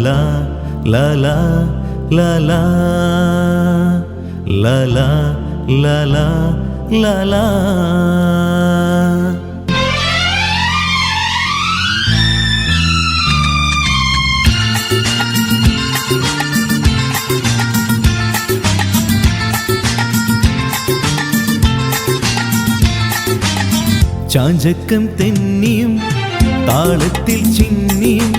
la la la la la la la la la la la. ചാഞ്ചക്കം തെന്നിയും താളത്തിൽ ചിന്നിയും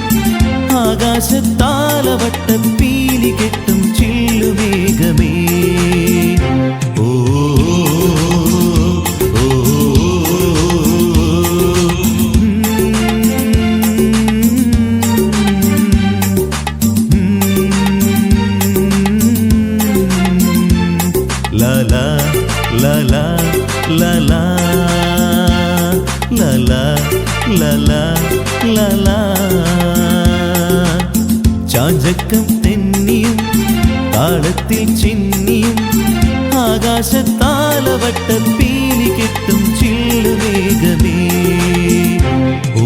ആകാശത്താലവട്ടപ്പീലി കെട്ടും ചില്ലുമേഘമേ. ഓ ഓ ലാ ലാ ലാ ലാ ലാ ലാ la la la la la. ചാഞ്ചക്കം തെന്നിയും താളത്തിൽ ചിന്നിയും ആകാശത്താലവട്ടപ്പീലി കെട്ടും ചില്ലുമേഘമേ. ഓ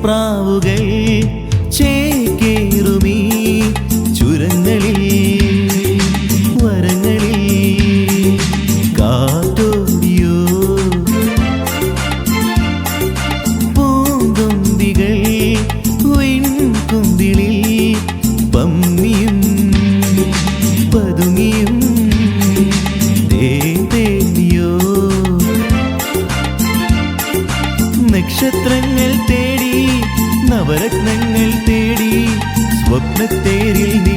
പ്രാവുകൾ ചേക്കേറുമീ ചുരങ്ങളിൽ വരങ്ങളിൽ കാറ്റോടിയോ പൂങ്കൊന്തികൾ വിൺകുന്തിളിൽ പമ്മിയും പതുങ്ങിയും തേടിയോ നക്ഷത്രങ്ങൾ തേടി നവരത്നങ്ങൾ തേടി സ്വപ്നത്തേരിൽ നീ